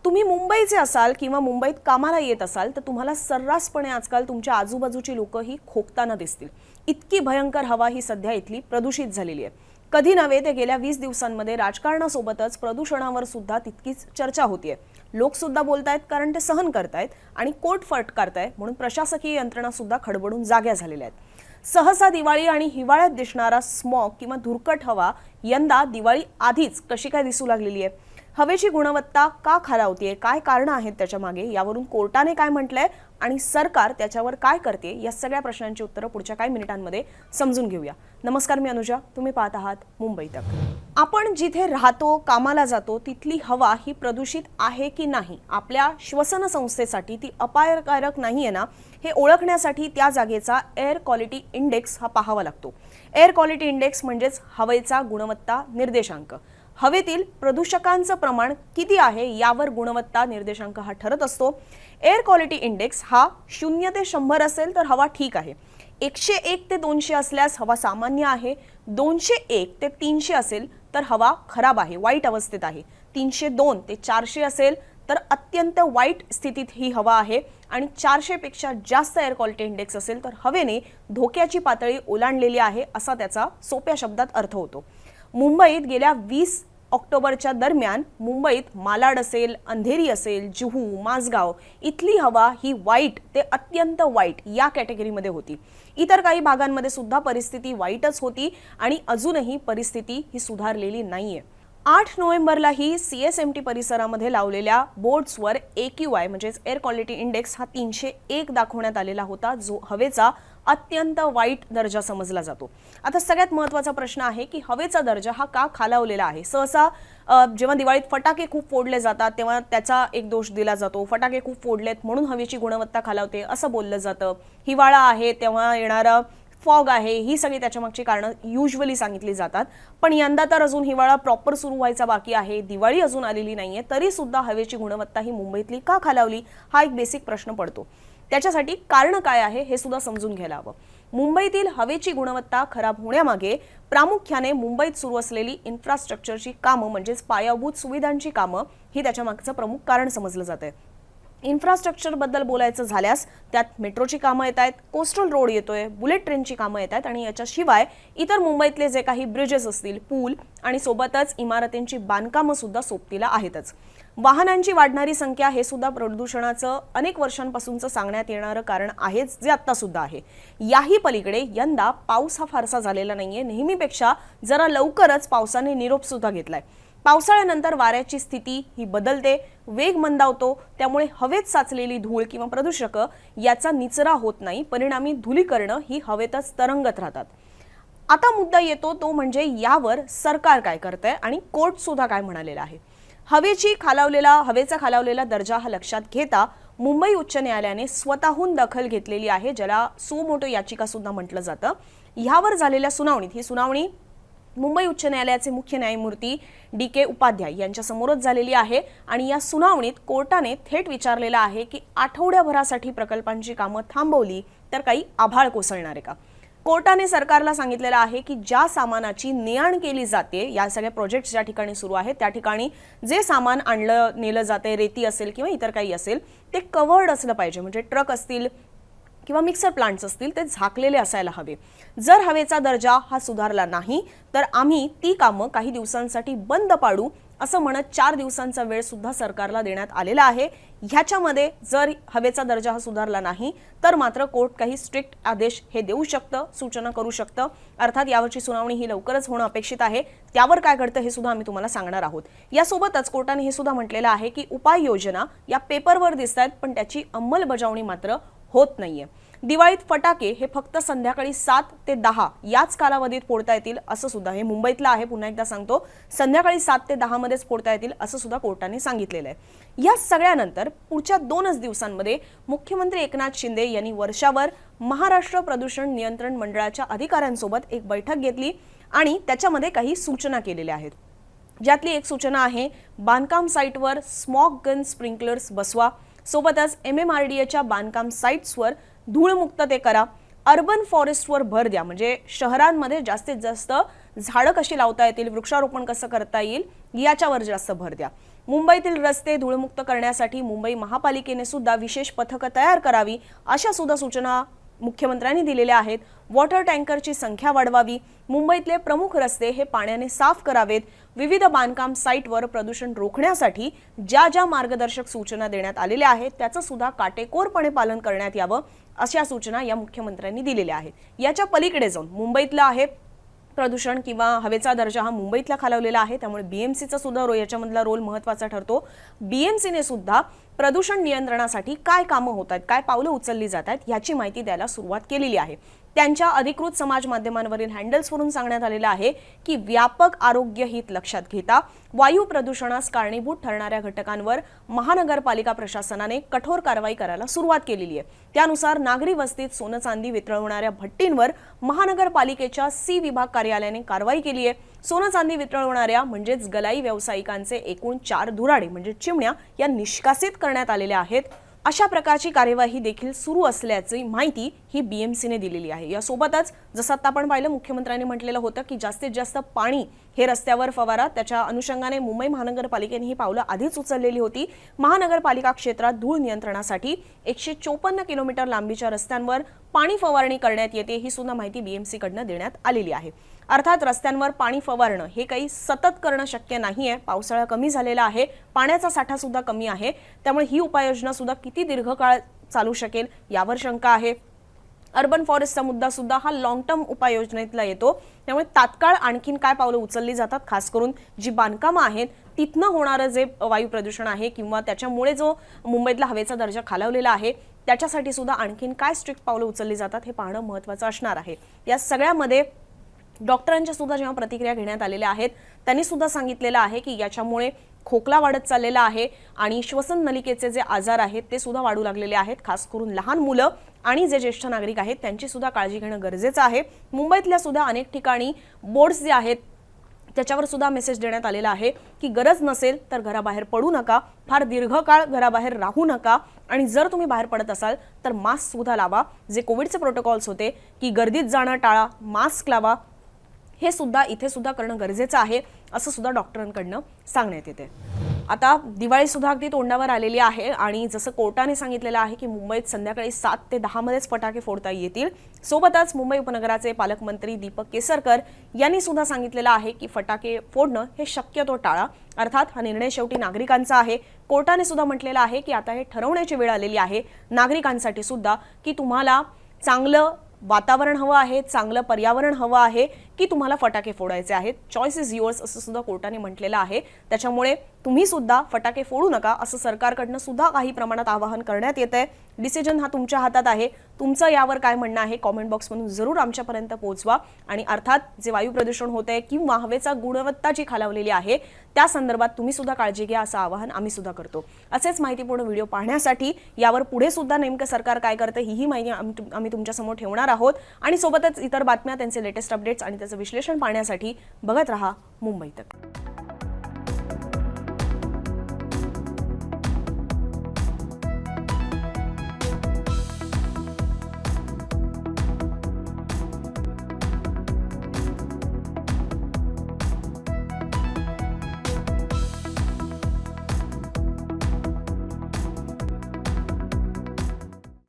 तुम्ही मुंबईचे असाल किंवा मुंबईत कामाला येत असाल तर तुम्हाला सर्रासपणे आजकाल तुमच्या आजूबाजूची लोक ही खोकताना दिसतील। इतकी भयंकर हवा ही सध्या इथली प्रदूषित झालेली आहे। कधी नव्हे ते गेल्या 20 दिवसांमध्ये राजकारणासोबतच प्रदूषणावर सुद्धा तितकीच चर्चा होतीये। लोक सुद्धा बोलतायत कारण ते सहन करतायत आणि कोट फटकारतायत म्हणून प्रशासकीय यंत्रणा सुद्धा खडबडून जाग्या झालेल्या आहेत। सहसा दिवाळी आणि हिवाळ्यात दिसणारा स्मॉग किंवा धुरकट हवा यंदा दिवाळी आधीच कशी काय दिसू लागलेली आहे। हवेची गुणवत्ता का खालावतीये, काय कारण आहेत त्याच्या मागे, यावरून कोर्टाने काय म्हटलंय आणि सरकार त्याच्यावर काय करते, या सगळ्या प्रश्नांची उत्तरं पुढच्या काही मिनिटांमध्ये समजून घेऊया। नमस्कार, मी अनुजा, तुम्ही पाहत आहात मुंबई तक। आपण जिथे राहतो, कामाला जातो तिथली हवा ही प्रदूषित आहे की नाही, आपल्या श्वसन संस्थेसाठी ती अपायकारक नाहीये ना, हे ओळखण्यासाठी त्या जागेचा एअर क्वालिटी इंडेक्स हा पाहावा लागतो। एअर क्वालिटी इंडेक्स म्हणजेच हवेचा गुणवत्ता निर्देशांक। हवेतील प्रदूषकांचं प्रमाण किती आहे यावर गुणवत्ता निर्देशांक हा ठरत असतो। एअर क्वालिटी इंडेक्स हा 0 ते 100 असेल तर हवा ठीक आहे, 101 ते 200 असल्यास हवा सामान्य आहे, 201 ते 300 असेल तर हवा खराब आहे, वाईट अवस्थेत आहे, 302 ते 400 असेल तर अत्यंत वाईट स्थितीत ही हवा आहे आणि 400 पेक्षा जास्त एअर क्वालिटी इंडेक्स असेल तर हवेने धोक्याची पातळी ओलांडलेली आहे असा त्याचा सोप्या शब्दात अर्थ होतो। मुंबईत गेल्या 20 ऑक्टोबरच्या दरम्यान मुंबईत मालाड असेल, अंधेरी असेल, जुहू, माझगाव इथली हवा ही वाईट ते अत्यंत वाईट या कॅटेगरीमध्ये होती। इतर काही भागांमध्ये सुद्धा परिस्थिती वाईटच होती आणि अजूनही परिस्थिती ही सुधारलेली नाहीये। 8 नोव्हेंबरला ही CSMT परिसरामध्ये लावलेल्या बोर्ड्सवर AQI म्हणजेच एअर क्वालिटी इंडेक्स हा 301 दाखवण्यात आलेला होता, जो हवेचा अत्यंत वाईट दर्जा समजला जातो। आता सगळ्यात महत्त्वाचा प्रश्न आहे की हवेचा दर्जा हा का खालावलेला आहे। सहसा जेव्हा दिवाळीत फटाके खूप फोडले जातात तेव्हा त्याचा एक दोष दिला जातो, फटाके खूप फोडलेत म्हणून हवेची गुणवत्ता खालावते असं बोललं जातं। हिवाळा आहे तेव्हा येणारा फॉग आहे, ही सगळी त्याच्यामागची कारणं युजुअली सांगितली जातात। पण यंदा तर अजून हिवाळा प्रॉपर सुरू व्हायचा बाकी आहे, दिवाळी अजून आलेली नाहीये, तरी सुद्धा हवेची गुणवत्ता ही मुंबईतली का खालावली हा एक बेसिक प्रश्न पडतो। त्याच्यासाठी कारण काय आहे हे सुद्धा समजून घ्यायला हवं। मुंबईतील हवेची गुणवत्ता खराब होण्यामागे प्रामुख्याने मुंबईत सुरू असलेली इन्फ्रास्ट्रक्चरची कामं म्हणजेच पायाभूत सुविधांची कामं ही त्याच्यामागचं प्रमुख कारण समजलं जातंय। इन्फ्रास्ट्रक्चर बद्दल बोलायचं झाल्यास त्यात मेट्रोची कामं येत आहेत, कोस्टल रोड येतोय, बुलेट ट्रेनची कामं येत आहेत आणि याच्याशिवाय इतर मुंबईतले जे काही ब्रिजेस असतील, पूल आणि सोबतच इमारतींची बांधकामं सुद्धा सोबतीला आहेतच। वाहनांची वाढणारी संख्या हे सुद्धा प्रदूषणाचं अनेक वर्षांपासूनचं सांगण्यात येणारं कारण आहेच, जे आता सुद्धा आहे। याही पलीकडे यंदा पाऊस हा फारसा झालेला नाहीये, नेहमीपेक्षा जरा लवकरच पावसाने निरोप सुद्धा घेतलाय। पावसाळ्यानंतर वाऱ्याची स्थिती ही बदलते, वेग मंदावतो, त्यामुळे हवेत साचलेली धूळ किंवा प्रदूषकं याचा निचरा होत नाही, परिणामी धूलीकरणं ही हवेतच तरंगत राहतात। आता मुद्दा येतो तो म्हणजे यावर सरकार काय करतंय आणि कोर्ट सुद्धा काय म्हणालेलं आहे। हवेचा खालावलेला दर्जा हा लक्षात घेता मुंबई उच्च न्यायालयाने स्वतःहून दखल घेतलेली आहे, ज्याला सुमोटो याचिका सुद्धा म्हटलं जातं। यावर झालेल्या सुनावणीत ही सुनावणी मुंबई उच्च न्यायालयाचे मुख्य न्यायमूर्ती DK उपाध्याय यांच्या समोरच झालेली आहे आणि या सुनावणीत कोर्टाने थेट विचारलेलं आहे की आठवड्याभरासाठी प्रकल्पांची कामं थांबवली तर काही आभाळ कोसळणार आहे का। कोर्टाने सरकारला सांगितलेलं आहे की ज्या सामानाची ने-आण केली जाते, या सगळ्या प्रोजेक्ट्स ज्या ठिकाणी सुरू आहेत त्या ठिकाणी जे सामान आणलं नेलं जाते, रेती असेल किंवा इतर काही असेल, ते कव्हर्ड असलं पाहिजे, म्हणजे ट्रक असतील किंवा मिक्सर प्लांट्स असतील ते झाकलेले असायला हवे। जर हवेचा दर्जा हा सुधारला नाही तर आम्ही ती कामं काही दिवसांसाठी बंद पाडू असं म्हणत 4 दिवसांचा वेळ सुद्धा सरकारला देण्यात आलेला आहे। ह्याच्यामध्ये जर हवेचा दर्जा हा सुधारला नाही तर मात्र कोर्ट काही स्ट्रिक्ट आदेश हे देऊ शकतं, सूचना करू शकतं। अर्थात यावरची सुनावणी ही लवकरच होणं अपेक्षित आहे, त्यावर काय घडतं हे सुद्धा आम्ही तुम्हाला सांगणार आहोत। यासोबतच कोर्टाने हे सुद्धा म्हटलेलं आहे की उपाययोजना या पेपरवर दिसतात पण त्याची अंमलबजावणी मात्र होत नाहीये। दिवाळीत फटाके हे फक्त संध्याकाळी 7 ते 10 याच कालावधीत फोडता येतील असं सुद्धा, हे मुंबईतलं आहे पुन्हा एकदा सांगतो, संध्याकाळी 7 ते 10 मध्येच फोडता येतील असं सुद्धा कोर्टाने सांगितलेलं आहे। या सगळ्यानंतर पुढच्या 2च दिवसांमध्ये मुख्यमंत्री एकनाथ शिंदे यांनी वर्षावर महाराष्ट्र प्रदूषण नियंत्रण मंडळाच्या अधिकाऱ्यांसोबत एक बैठक घेतली आणि त्याच्यामध्ये काही सूचना केलेल्या आहेत। ज्यातली एक सूचना आहे बांधकाम साईटवर स्मॉग गन स्प्रिंकलर्स बसवा, सोबतच MMRDAच्या बांधकाम साईट्सवर धूळमुक्त ते करा, अर्बन फॉरेस्टवर भर द्या, म्हणजे शहरांमध्ये जास्तीत जास्त झाडं कशी लावता येतील, वृक्षारोपण कसं करता येईल याच्यावर जास्त भर द्या. मुंबईतील रस्ते धूळमुक्त करण्यासाठी मुंबई महापालिकेने सुद्धा विशेष पथकं तयार करावी अशा सुद्धा सूचना मुख्यमंत्र्यांनी दिलेल्या आहेत. वॉटर टँकरची संख्या वाढवावी, मुंबईतले प्रमुख रस्ते हे पाण्याने साफ करावेत, विविध बांधकाम साईटवर प्रदूषण रोखण्यासाठी ज्या ज्या मार्गदर्शक सूचना देण्यात आलेल्या आहेत त्याचं सुद्धा काटेकोरपणे पालन करण्यात यावं अशा सूचना या मुख्यमंत्र्यांनी दिलेल्या आहेत. याच्या पलीकडे जाऊन मुंबईतलं आहे प्रदूषण किंवा हवेचा दर्जा हा मुंबईतला खालावलेला आहे, त्यामुळे बीएमसीचा सुद्धा याच्यामधला रोल महत्त्वाचा ठरतो. बीएमसीने सुद्धा प्रदूषण नियंत्रणासाठी काय कामं होत आहेत, काय पावलं उचलली जात आहेत याची माहिती द्यायला सुरुवात केलेली आहे. त्यांच्या अधिकृत समाज माध्यमांवरील हँडल्सवरून सांगण्यात आलेलं आहे की व्यापक आरोग्य हित लक्षात घेता वायू प्रदूषणास कारणीभूत ठरणाऱ्या घटकांवर महानगरपालिका प्रशासनाने कठोर कारवाई करायला सुरुवात केलेली आहे. त्यानुसार नागरी वस्तीत सोनं चांदी वितळवणाऱ्या भट्टींवर महानगरपालिकेच्या सी विभाग कार्यालयाने कारवाई केली आहे. सोनं चांदी वितळवणाऱ्या म्हणजेच गलाई व्यावसायिकांचे एकूण 4 धुराडे म्हणजे चिमण्या या निष्कासित करण्यात आलेल्या आहेत. अशा प्रकारची कार्यवाही देखील सुरू असल्याची माहिती ही बीएमसीने दिलेली आहे. यासोबतच जसं आता आपण पाहिलं मुख्यमंत्र्यांनी म्हटलेलं होतं की जास्तीत जास्त पाणी हे रस्त्यावर फवारा, त्याच्या अनुषंगाने मुंबई महानगरपालिकेने ही पावलं आधीच उचललेली होती. महानगरपालिका क्षेत्रात धूळ नियंत्रणासाठी 154 किलोमीटर लांबीच्या रस्त्यांवर पाणी फवारणी करण्यात येते ही सुद्धा माहिती बीएमसी कडनं देण्यात आलेली आहे. अर्थात रस्त्यांवर पाणी फवारणं हे काही सतत करणं शक्य नाहीये. पावसाळा कमी झालेला आहे, पाण्याचा साठा सुद्धा कमी आहे, त्यामुळे ही उपाययोजना सुद्धा किती दीर्घकाळ चालू शकेल यावर शंका आहे. अर्बन फॉरेस्टचा मुद्दा सुद्धा हा लॉंग टर्म उपाययोजनेतला येतो, त्यामुळे तात्काळ आणखीन काय पावलं उचलली जातात, खास करून जी बांधकामं आहेत तिथनं होणारं जे वायू प्रदूषण आहे किंवा त्याच्यामुळे जो मुंबईतला हवेचा दर्जा खालावलेला आहे त्याच्यासाठी सुद्धा आणखीन काय स्ट्रिक्ट पावलं उचलली जातात हे पाहणं महत्त्वाचं असणार आहे. या सगळ्यामध्ये डॉक्टरांच्या सुद्धा जेव्हा प्रतिक्रिया घेण्यात आलेल्या आहेत त्यांनी सुद्धा सांगितलेलं आहे की याच्यामुळे खोकला वाढत चाललेला आहे आणि श्वसन नलिकेचे जे आजार आहेत ते सुद्धा वाढू लागलेले आहेत. खास करून लहान मुलं आणि जे ज्येष्ठ नागरिक आहेत त्यांची सुद्धा काळजी घेणं गरजेचं आहे. मुंबईतल्या सुद्धा अनेक ठिकाणी बोर्ड्स जे आहेत त्याच्यावर सुद्धा मेसेज देण्यात आलेला आहे की गरज नसेल तर घराबाहेर पडू नका, फार दीर्घकाळ घराबाहेर राहू नका आणि जर तुम्ही बाहेर पडत असाल तर मास्क सुद्धा लावा. जे कोविडचे प्रोटोकॉल्स होते की गर्दीत जाणं टाळा, मास्क लावा, हे सुद्धा इथे सुद्धा करणं गरजेचं आहे असं सुद्धा डॉक्टरांकडनं सांगण्यात येते. आता दिवाळी सुद्धा अगदी तोंडावर आलेली आहे आणि जसं कोर्टाने सांगितलेलं आहे की मुंबईत संध्याकाळी 7 ते 10 मध्येच फटाके फोडता येतील. सोबतच मुंबई उपनगराचे पालकमंत्री दीपक केसरकर यांनी सुद्धा सांगितलेलं आहे की फटाके फोडणं हे शक्यतो टाळा. अर्थात हा निर्णय शेवटी नागरिकांचा आहे. कोर्टाने सुद्धा म्हटलेलं आहे की आता हे ठरवण्याची वेळ आलेली आहे नागरिकांसाठी सुद्धा की तुम्हाला चांगलं वातावरण हवं आहे, चांगलं पर्यावरण हवं आहे की तुम्हाला फटाके फोडायचे आहेत. चॉईस इज युअर्स असं सुद्धा कोर्टाने म्हटलेलं आहे. त्याच्यामुळे तुम्ही सुद्धा फटाके फोडू नका असं सरकारकडनं सुद्धा काही प्रमाणात आवाहन करण्यात येतंय. डिसिजन हा तुमच्या हातात आहे. तुमचं यावर काय म्हणणं आहे कॉमेंट बॉक्समधून जरूर आमच्यापर्यंत पोहोचवा. आणि अर्थात जे वायू प्रदूषण होतंय किंवा हवेचा गुणवत्ता जी खालावलेली आहे त्या संदर्भात तुम्ही सुद्धा काळजी घ्या असं आवाहन आम्ही सुद्धा करतो. असेच माहितीपूर्ण व्हिडिओ पाहण्यासाठी यावर पुढे सुद्धा नेमकं सरकार काय करतं ही माहिती आम्ही तुमच्यासमोर ठेवणार आहोत. आणि सोबतच इतर बातम्या, त्यांचे लेटेस्ट अपडेट्स आणि त्याचं विश्लेषण पाहण्यासाठी बघत रहा मुंबई तक.